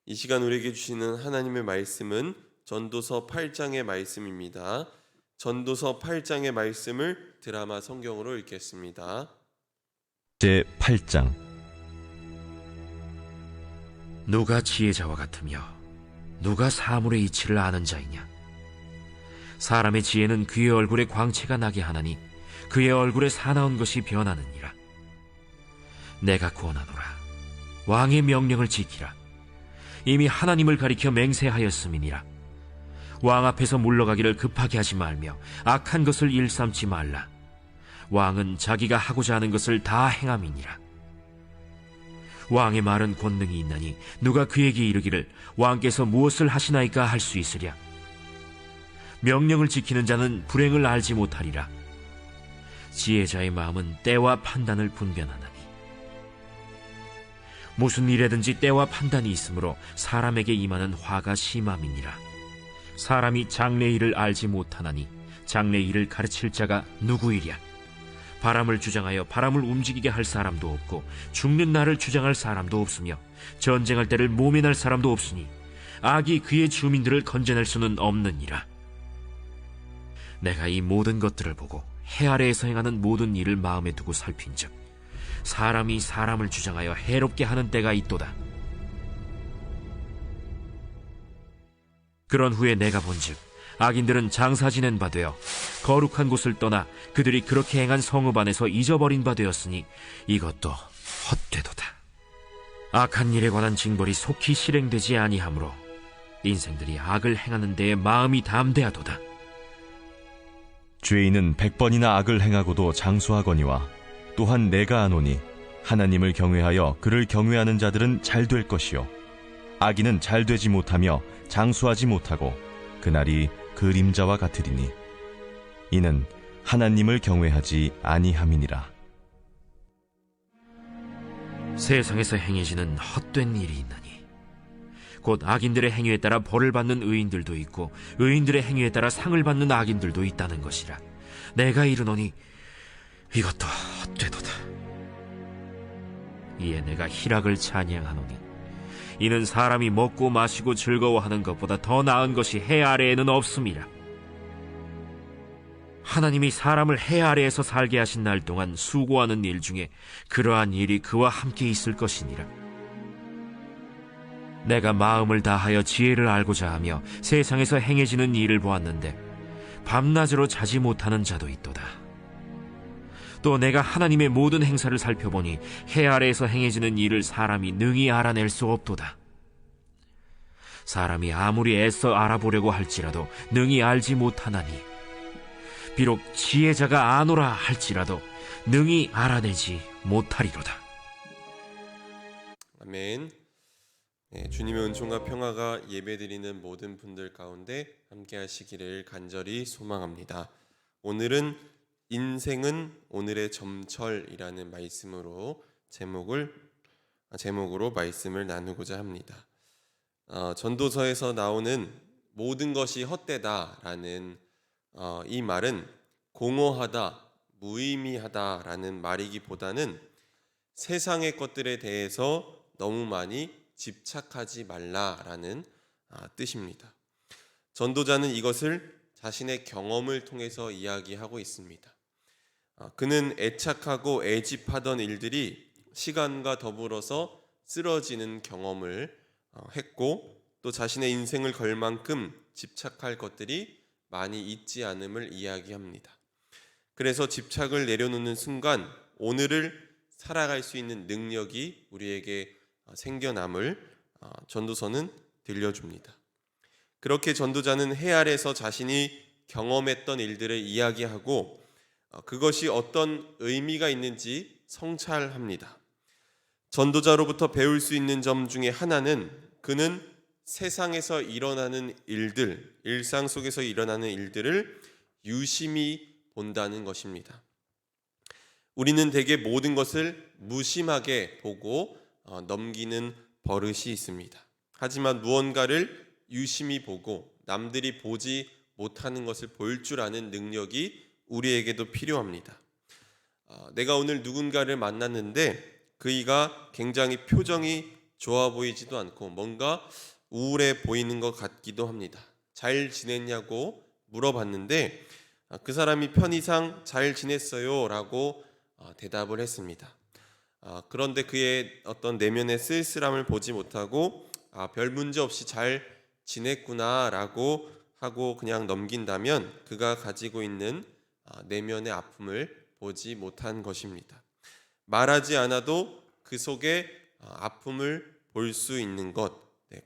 이 시간 우리에게 주시는 하나님의 말씀은 전도서 8장의 말씀입니다. 전도서 8장의 말씀을 드라마 성경으로 읽겠습니다. 제8장. 누가 지혜자와 같으며 누가 사물의 이치를 아는 자이냐? 사람의 지혜는 그의 얼굴에 광채가 나게 하나니 그의 얼굴에 사나운 것이 변하느니라. 내가 구원하노라. 왕의 명령을 지키라. 이미 하나님을 가리켜 맹세하였음이니라. 왕 앞에서 물러가기를 급하게 하지 말며 악한 것을 일삼지 말라. 왕은 자기가 하고자 하는 것을 다 행함이니라. 왕의 말은 권능이 있나니 누가 그에게 이르기를 왕께서 무엇을 하시나이까 할 수 있으랴. 명령을 지키는 자는 불행을 알지 못하리라. 지혜자의 마음은 때와 판단을 분별하나니 무슨 일에든지 때와 판단이 있으므로 사람에게 임하는 화가 심함이니라. 사람이 장래의 일을 알지 못하나니 장래의 일을 가르칠 자가 누구이랴. 바람을 주장하여 바람을 움직이게 할 사람도 없고 죽는 날을 주장할 사람도 없으며 전쟁할 때를 모면할 사람도 없으니 악이 그의 주민들을 건져낼 수는 없느니라. 내가 이 모든 것들을 보고 해 아래에서 행하는 모든 일을 마음에 두고 살핀즉 사람이 사람을 주장하여 해롭게 하는 때가 있도다. 그런 후에 내가 본즉 악인들은 장사 지낸 바 되어 거룩한 곳을 떠나 그들이 그렇게 행한 성읍 안에서 잊어버린 바 되었으니 이것도 헛되도다. 악한 일에 관한 징벌이 속히 실행되지 아니하므로 인생들이 악을 행하는 데에 마음이 담대하도다. 죄인은 100번이나 악을 행하고도 장수하거니와 또한 내가 아노니 하나님을 경외하여 그를 경외하는 자들은 잘 될 것이요 악인은 잘 되지 못하며 장수하지 못하고 그날이 그림자와 같으리니 이는 하나님을 경외하지 아니함이니라. 세상에서 행해지는 헛된 일이 있나니 곧 악인들의 행위에 따라 벌을 받는 의인들도 있고 의인들의 행위에 따라 상을 받는 악인들도 있다는 것이라. 내가 이르노니 이것도 헛되도다. 이에 내가 희락을 찬양하노니 이는 사람이 먹고 마시고 즐거워하는 것보다 더 나은 것이 해 아래에는 없음이라. 하나님이 사람을 해 아래에서 살게 하신 날 동안 수고하는 일 중에 그러한 일이 그와 함께 있을 것이니라. 내가 마음을 다하여 지혜를 알고자 하며 세상에서 행해지는 일을 보았는데 밤낮으로 자지 못하는 자도 있도다. 또 내가 하나님의 모든 행사를 살펴보니 해 아래에서 행해지는 일을 사람이 능히 알아낼 수 없도다. 사람이 아무리 애써 알아보려고 할지라도 능히 알지 못하나니 비록 지혜자가 아노라 할지라도 능히 알아내지 못하리로다. 아멘. 주님의 은총과 평화가 예배드리는 모든 분들 가운데 함께 하시기를 간절히 소망합니다. 오늘은 인생은 오늘의 점철이라는 말씀으로 제목으로 말씀을 나누고자 합니다. 전도서에서 나오는 모든 것이 헛되다라는 이 말은 공허하다, 무의미하다라는 말이기보다는 세상의 것들에 대해서 너무 많이 집착하지 말라라는 뜻입니다. 전도자는 이것을 자신의 경험을 통해서 이야기하고 있습니다. 그는 애착하고 애집하던 일들이 시간과 더불어서 쓰러지는 경험을 했고 또 자신의 인생을 걸 만큼 집착할 것들이 많이 있지 않음을 이야기합니다. 그래서 집착을 내려놓는 순간 오늘을 살아갈 수 있는 능력이 우리에게 생겨남을 전도서는 들려줍니다. 그렇게 전도자는 해 아래에서 자신이 경험했던 일들을 이야기하고 그것이 어떤 의미가 있는지 성찰합니다. 전도자로부터 배울 수 있는 점 중에 하나는 그는 세상에서 일어나는 일들, 일상 속에서 일어나는 일들을 유심히 본다는 것입니다. 우리는 대개 모든 것을 무심하게 보고 넘기는 버릇이 있습니다. 하지만 무언가를 유심히 보고 남들이 보지 못하는 것을 볼 줄 아는 능력이 우리에게도 필요합니다. 내가 오늘 누군가를 만났는데 그이가 굉장히 표정이 좋아 보이지도 않고 뭔가 우울해 보이는 것 같기도 합니다. 잘 지냈냐고 물어봤는데 그 사람이 편의상 잘 지냈어요 라고 대답을 했습니다. 그런데 그의 어떤 내면의 쓸쓸함을 보지 못하고 별 문제 없이 잘 지냈구나 라고 하고 그냥 넘긴다면 그가 가지고 있는 내면의 아픔을 보지 못한 것입니다. 말하지 않아도 그 속에 아픔을 볼 수 있는 것,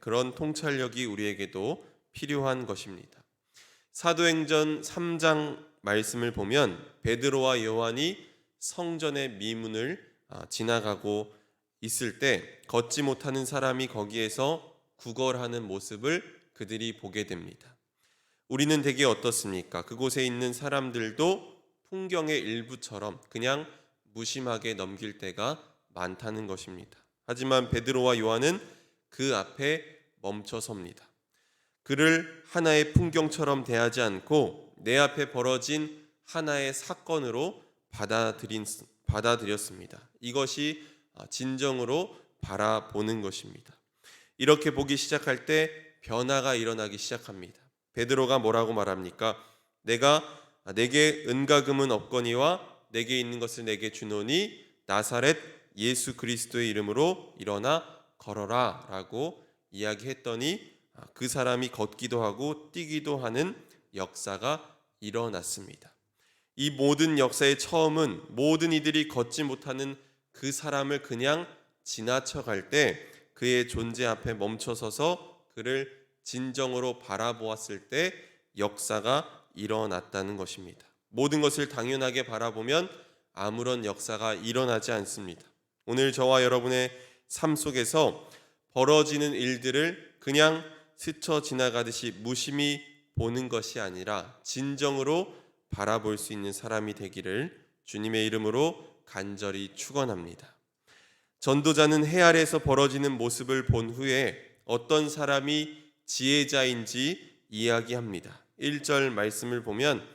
그런 통찰력이 우리에게도 필요한 것입니다. 사도행전 3장 말씀을 보면 베드로와 요한이 성전의 미문을 지나가고 있을 때 걷지 못하는 사람이 거기에서 구걸하는 모습을 그들이 보게 됩니다. 우리는 대개 어떻습니까? 그곳에 있는 사람들도 풍경의 일부처럼 그냥 무심하게 넘길 때가 많다는 것입니다. 하지만 베드로와 요한은 그 앞에 멈춰 섭니다. 그를 하나의 풍경처럼 대하지 않고 내 앞에 벌어진 하나의 사건으로 받아들였습니다. 이것이 진정으로 바라보는 것입니다. 이렇게 보기 시작할 때 변화가 일어나기 시작합니다. 베드로가 뭐라고 말합니까? 내게 은과 금은 없거니와 내게 있는 것을 내게 주노니 나사렛 예수 그리스도의 이름으로 일어나 걸어라 라고 이야기했더니 그 사람이 걷기도 하고 뛰기도 하는 역사가 일어났습니다. 이 모든 역사의 처음은 모든 이들이 걷지 못하는 그 사람을 그냥 지나쳐갈 때 그의 존재 앞에 멈춰서서 그를 진정으로 바라보았을 때 역사가 일어났다는 것입니다. 모든 것을 당연하게 바라보면 아무런 역사가 일어나지 않습니다. 오늘 저와 여러분의 삶 속에서 벌어지는 일들을 그냥 스쳐 지나가듯이 무심히 보는 것이 아니라 진정으로 바라볼 수 있는 사람이 되기를 주님의 이름으로 간절히 축원합니다. 전도자는 해 아래에서 벌어지는 모습을 본 후에 어떤 사람이 지혜자인지 이야기합니다. 1절 말씀을 보면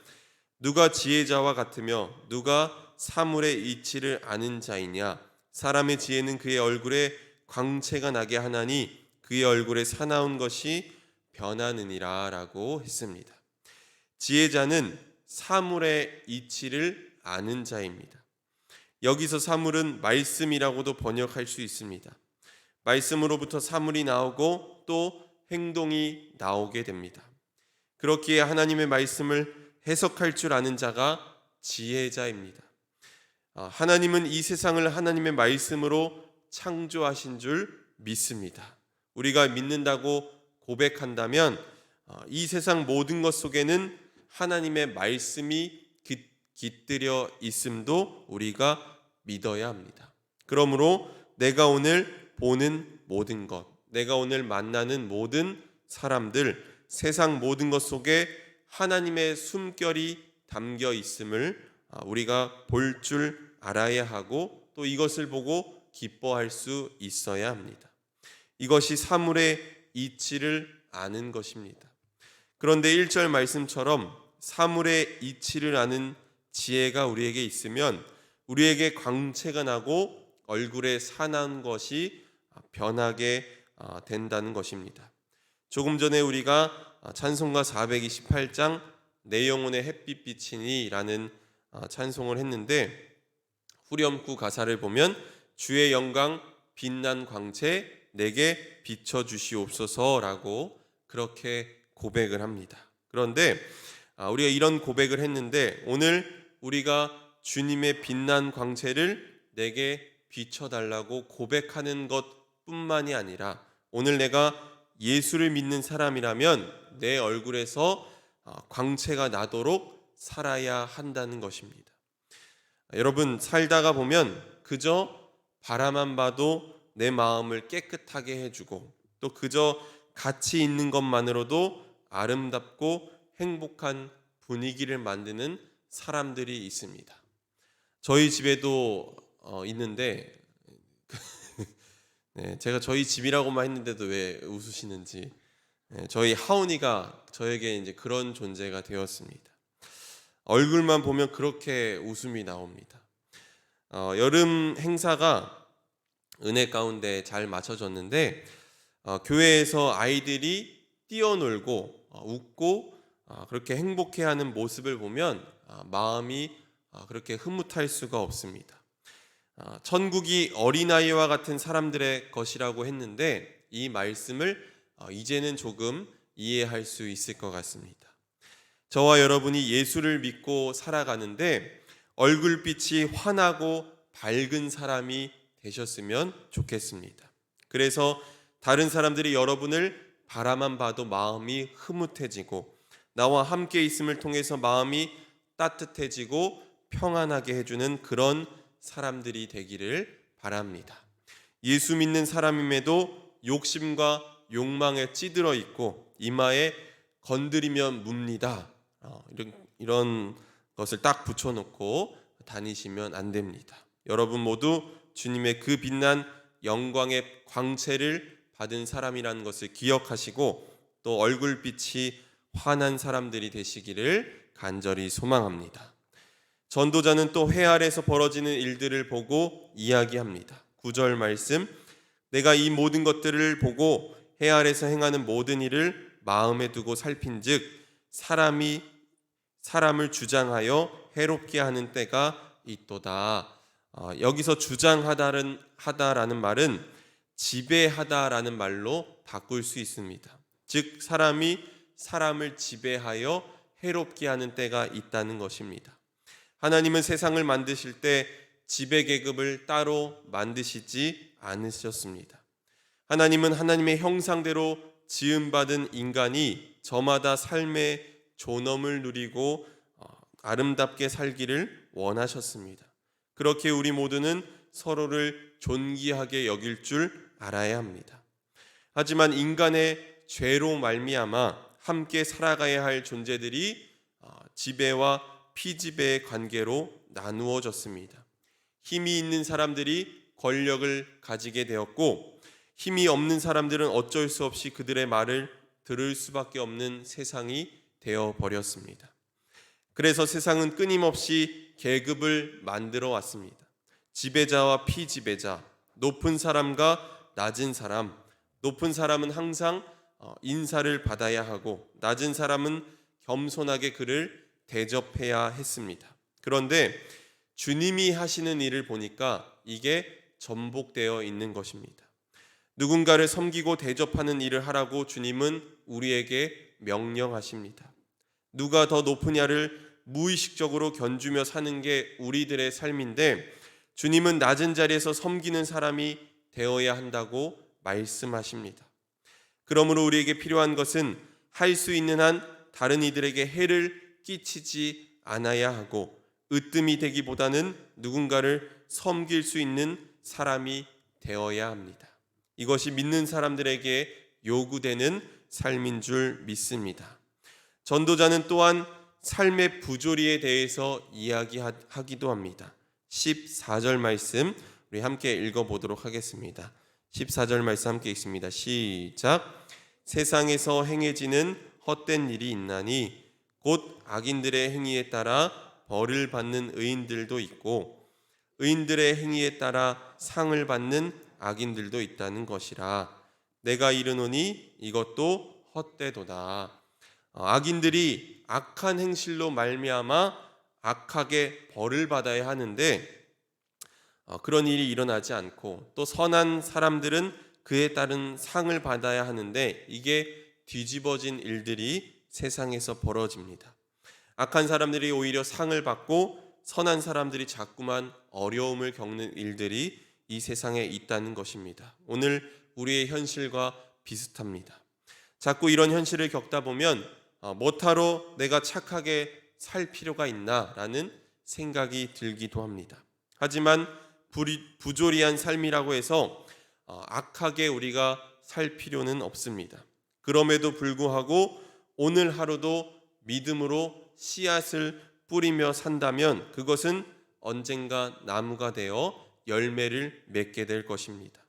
누가 지혜자와 같으며 누가 사물의 이치를 아는 자이냐 사람의 지혜는 그의 얼굴에 광채가 나게 하나니 그의 얼굴에 사나운 것이 변하느니라 라고 했습니다. 지혜자는 사물의 이치를 아는 자입니다. 여기서 사물은 말씀이라고도 번역할 수 있습니다. 말씀으로부터 사물이 나오고 또 행동이 나오게 됩니다. 그렇기에 하나님의 말씀을 해석할 줄 아는 자가 지혜자입니다. 하나님은 이 세상을 하나님의 말씀으로 창조하신 줄 믿습니다. 우리가 믿는다고 고백한다면 이 세상 모든 것 속에는 하나님의 말씀이 깃들여 있음도 우리가 믿어야 합니다. 그러므로 내가 오늘 보는 모든 것, 내가 오늘 만나는 모든 사람들, 세상 모든 것 속에 하나님의 숨결이 담겨 있음을 우리가 볼 줄 알아야 하고 또 이것을 보고 기뻐할 수 있어야 합니다. 이것이 사물의 이치를 아는 것입니다. 그런데 1절 말씀처럼 사물의 이치를 아는 지혜가 우리에게 있으면 우리에게 광채가 나고 얼굴에 사나운 것이 변하게 된다는 것입니다. 조금 전에 우리가 찬송가 428장 내 영혼의 햇빛 비치니 라는 찬송을 했는데 후렴구 가사를 보면 주의 영광 빛난 광채 내게 비춰주시옵소서 라고 그렇게 고백을 합니다. 그런데 우리가 이런 고백을 했는데 오늘 우리가 주님의 빛난 광채를 내게 비춰달라고 고백하는 것뿐만이 아니라 오늘 내가 예수를 믿는 사람이라면 내 얼굴에서 광채가 나도록 살아야 한다는 것입니다. 여러분 살다가 보면 그저 바라만 봐도 내 마음을 깨끗하게 해주고 또 그저 같이 있는 것만으로도 아름답고 행복한 분위기를 만드는 사람들이 있습니다. 저희 집에도 있는데 네, 제가 저희 집이라고만 했는데도 왜 웃으시는지 저희 하온이가 저에게 이제 그런 존재가 되었습니다. 얼굴만 보면 그렇게 웃음이 나옵니다. 여름 행사가 은혜 가운데 잘 맞춰졌는데 교회에서 아이들이 뛰어놀고 웃고 그렇게 행복해하는 모습을 보면 마음이 그렇게 흐뭇할 수가 없습니다. 천국이 어린아이와 같은 사람들의 것이라고 했는데 이 말씀을 이제는 조금 이해할 수 있을 것 같습니다. 저와 여러분이 예수를 믿고 살아가는데 얼굴빛이 환하고 밝은 사람이 되셨으면 좋겠습니다. 그래서 다른 사람들이 여러분을 바라만 봐도 마음이 흐뭇해지고 나와 함께 있음을 통해서 마음이 따뜻해지고 평안하게 해주는 그런 사람들이 되기를 바랍니다. 예수 믿는 사람임에도 욕심과 욕망에 찌들어 있고 이마에 건드리면 뭅니다. 이런 것을 딱 붙여놓고 다니시면 안 됩니다. 여러분 모두 주님의 그 빛난 영광의 광채를 받은 사람이라는 것을 기억하시고 또 얼굴빛이 환한 사람들이 되시기를 간절히 소망합니다. 전도자는 또 해 아래에서 벌어지는 일들을 보고 이야기합니다. 9절 말씀, 내가 이 모든 것들을 보고 해 아래에서 행하는 모든 일을 마음에 두고 살핀즉 사람이 사람을 주장하여 해롭게 하는 때가 있도다. 여기서 주장하다라는 말은 지배하다라는 말로 바꿀 수 있습니다. 즉 사람이 사람을 지배하여 해롭게 하는 때가 있다는 것입니다. 하나님은 세상을 만드실 때 지배계급을 따로 만드시지 않으셨습니다. 하나님은 하나님의 형상대로 지음받은 인간이 저마다 삶의 존엄을 누리고 아름답게 살기를 원하셨습니다. 그렇게 우리 모두는 서로를 존귀하게 여길 줄 알아야 합니다. 하지만 인간의 죄로 말미암아 함께 살아가야 할 존재들이 지배와 피지배의 관계로 나누어졌습니다. 힘이 있는 사람들이 권력을 가지게 되었고 힘이 없는 사람들은 어쩔 수 없이 그들의 말을 들을 수밖에 없는 세상이 되어버렸습니다. 그래서 세상은 끊임없이 계급을 만들어 왔습니다. 지배자와 피지배자, 높은 사람과 낮은 사람, 높은 사람은 항상 인사를 받아야 하고 낮은 사람은 겸손하게 그를 대접해야 했습니다. 그런데 주님이 하시는 일을 보니까 이게 전복되어 있는 것입니다. 누군가를 섬기고 대접하는 일을 하라고 주님은 우리에게 명령하십니다. 누가 더 높으냐를 무의식적으로 견주며 사는 게 우리들의 삶인데 주님은 낮은 자리에서 섬기는 사람이 되어야 한다고 말씀하십니다. 그러므로 우리에게 필요한 것은 할 수 있는 한 다른 이들에게 해를 끼치지 않아야 하고 으뜸이 되기보다는 누군가를 섬길 수 있는 사람이 되어야 합니다. 이것이 믿는 사람들에게 요구되는 삶인 줄 믿습니다. 전도자는 또한 삶의 부조리에 대해서 이야기하기도 합니다. 14절 말씀 우리 함께 읽어보도록 하겠습니다. 14절 말씀 함께 읽습니다. 시작. 세상에서 행해지는 헛된 일이 있나니 곧 악인들의 행위에 따라 벌을 받는 의인들도 있고 의인들의 행위에 따라 상을 받는 악인들도 있다는 것이라. 내가 이르노니 이것도 헛되도다. 악인들이 악한 행실로 말미암아 악하게 벌을 받아야 하는데 그런 일이 일어나지 않고 또 선한 사람들은 그에 따른 상을 받아야 하는데 이게 뒤집어진 일들이 세상에서 벌어집니다. 악한 사람들이 오히려 상을 받고 선한 사람들이 자꾸만 어려움을 겪는 일들이 이 세상에 있다는 것입니다. 오늘 우리의 현실과 비슷합니다. 자꾸 이런 현실을 겪다 보면 뭐하러 내가 착하게 살 필요가 있나라는 생각이 들기도 합니다. 하지만 부조리한 삶이라고 해서 악하게 우리가 살 필요는 없습니다. 그럼에도 불구하고 오늘 하루도 믿음으로 씨앗을 뿌리며 산다면 그것은 언젠가 나무가 되어 열매를 맺게 될 것입니다.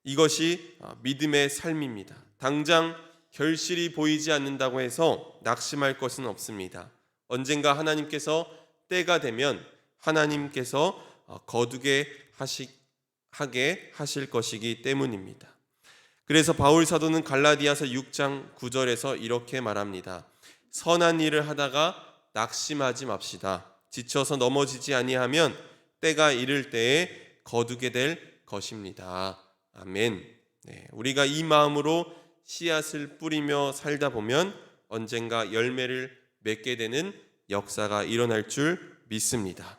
이것이 믿음의 삶입니다. 당장 결실이 보이지 않는다고 해서 낙심할 것은 없습니다. 언젠가 하나님께서 때가 되면 하나님께서 거두게 하게 하실 것이기 때문입니다. 그래서 바울 사도는 갈라디아서 6장 9절에서 이렇게 말합니다. 선한 일을 하다가 낙심하지 맙시다. 지쳐서 넘어지지 아니하면 때가 이를 때에 거두게 될 것입니다. 아멘. 우리가 이 마음으로 씨앗을 뿌리며 살다 보면 언젠가 열매를 맺게 되는 역사가 일어날 줄 믿습니다.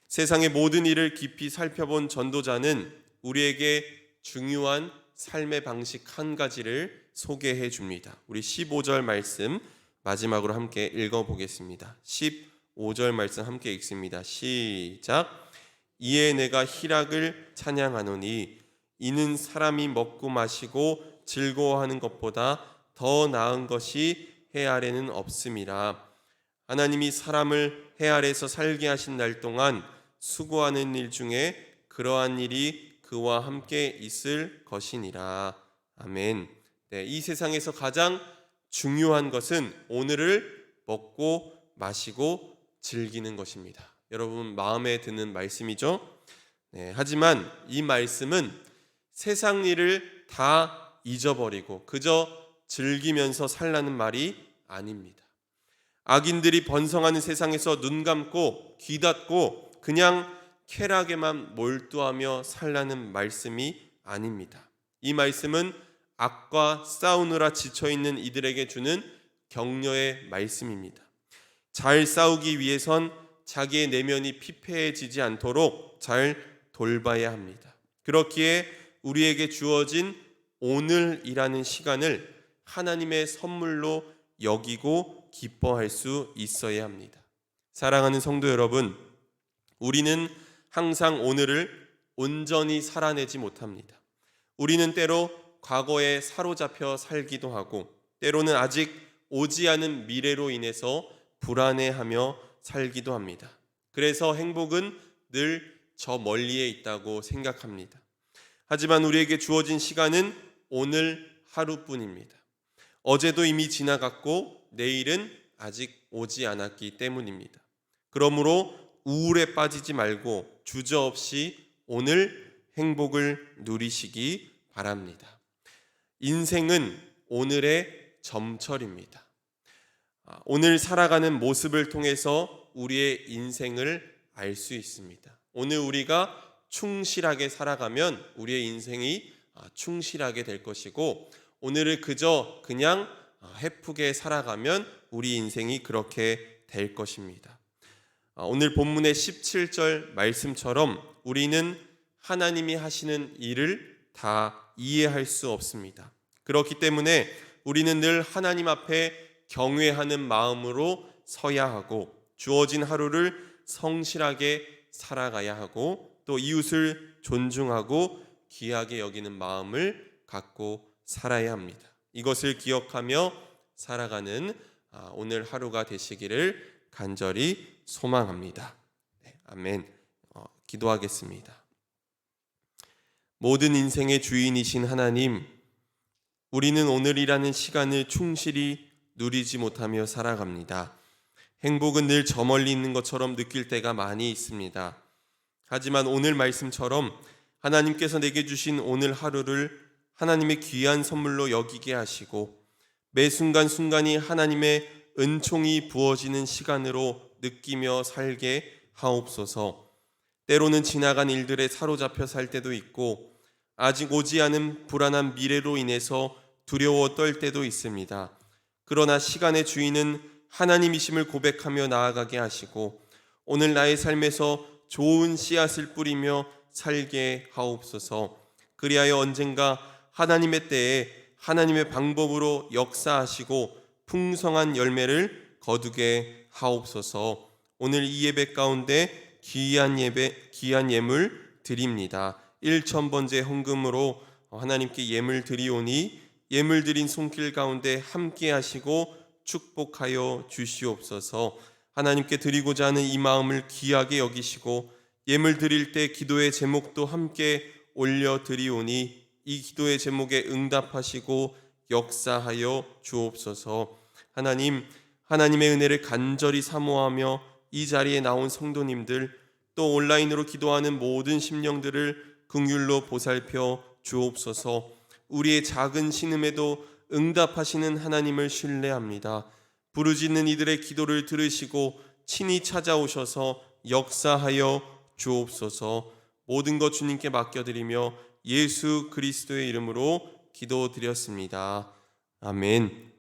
세상의 모든 일을 깊이 살펴본 전도자는 우리에게 중요한 삶의 방식 한 가지를 소개해 줍니다. 우리 15절 말씀 마지막으로 함께 읽어보겠습니다. 15절 말씀 함께 읽습니다. 시작. 이에 내가 희락을 찬양하노니 이는 사람이 먹고 마시고 즐거워하는 것보다 더 나은 것이 해 아래는 없음이라. 하나님이 사람을 해 아래에서 살게 하신 날 동안 수고하는 일 중에 그러한 일이 그와 함께 있을 것이니라. 아멘. 이 세상에서 가장 중요한 것은 오늘을 먹고 마시고 즐기는 것입니다. 여러분 마음에 드는 말씀이죠? 하지만 이 말씀은 세상 일을 다 잊어버리고 그저 즐기면서 살라는 말이 아닙니다. 악인들이 번성하는 세상에서 눈 감고 귀 닫고 그냥 쾌락에만 몰두하며 살라는 말씀이 아닙니다. 이 말씀은 악과 싸우느라 지쳐있는 이들에게 주는 격려의 말씀입니다. 잘 싸우기 위해선 자기의 내면이 피폐해지지 않도록 잘 돌봐야 합니다. 그렇기에 우리에게 주어진 오늘이라는 시간을 하나님의 선물로 여기고 기뻐할 수 있어야 합니다. 사랑하는 성도 여러분, 우리는 항상 오늘을 온전히 살아내지 못합니다. 우리는 때로 과거에 사로잡혀 살기도 하고 때로는 아직 오지 않은 미래로 인해서 불안해하며 살기도 합니다. 그래서 행복은 늘 저 멀리에 있다고 생각합니다. 하지만 우리에게 주어진 시간은 오늘 하루뿐입니다. 어제도 이미 지나갔고 내일은 아직 오지 않았기 때문입니다. 그러므로 우울에 빠지지 말고 주저없이 오늘 행복을 누리시기 바랍니다. 인생은 오늘의 점철입니다. 오늘 살아가는 모습을 통해서 우리의 인생을 알 수 있습니다. 오늘 우리가 충실하게 살아가면 우리의 인생이 충실하게 될 것이고 오늘을 그냥 해프게 살아가면 우리 인생이 그렇게 될 것입니다. 오늘 본문의 17절 말씀처럼 우리는 하나님이 하시는 일을 다 이해할 수 없습니다. 그렇기 때문에 우리는 늘 하나님 앞에 경외하는 마음으로 서야 하고 주어진 하루를 성실하게 살아가야 하고 또 이웃을 존중하고 귀하게 여기는 마음을 갖고 살아야 합니다. 이것을 기억하며 살아가는 오늘 하루가 되시기를 간절히 소망합니다. 아멘. 기도하겠습니다. 모든 인생의 주인이신 하나님, 우리는 오늘이라는 시간을 충실히 누리지 못하며 살아갑니다. 행복은 늘 저 멀리 있는 것처럼 느낄 때가 많이 있습니다. 하지만 오늘 말씀처럼 하나님께서 내게 주신 오늘 하루를 하나님의 귀한 선물로 여기게 하시고 매 순간순간이 하나님의 은총이 부어지는 시간으로 느끼며 살게 하옵소서. 때로는 지나간 일들에 사로잡혀 살 때도 있고 아직 오지 않은 불안한 미래로 인해서 두려워 떨 때도 있습니다. 그러나 시간의 주인은 하나님이심을 고백하며 나아가게 하시고 오늘 나의 삶에서 좋은 씨앗을 뿌리며 살게 하옵소서. 그리하여 언젠가 하나님의 때에 하나님의 방법으로 역사하시고 풍성한 열매를 거두게 하옵소서. 오늘 이 예배 가운데 귀한 예물 드립니다. 1000번째 헌금으로 하나님께 예물 드리오니 예물 드린 손길 가운데 함께 하시고 축복하여 주시옵소서. 하나님께 드리고자 하는 이 마음을 귀하게 여기시고 예물 드릴 때 기도의 제목도 함께 올려 드리오니 이 기도의 제목에 응답하시고 역사하여 주옵소서. 하나님, 하나님의 은혜를 간절히 사모하며 이 자리에 나온 성도님들 또 온라인으로 기도하는 모든 심령들을 긍휼로 보살펴 주옵소서. 우리의 작은 신음에도 응답하시는 하나님을 신뢰합니다. 부르짖는 이들의 기도를 들으시고 친히 찾아오셔서 역사하여 주옵소서. 모든 것 주님께 맡겨드리며 예수 그리스도의 이름으로 기도드렸습니다. 아멘.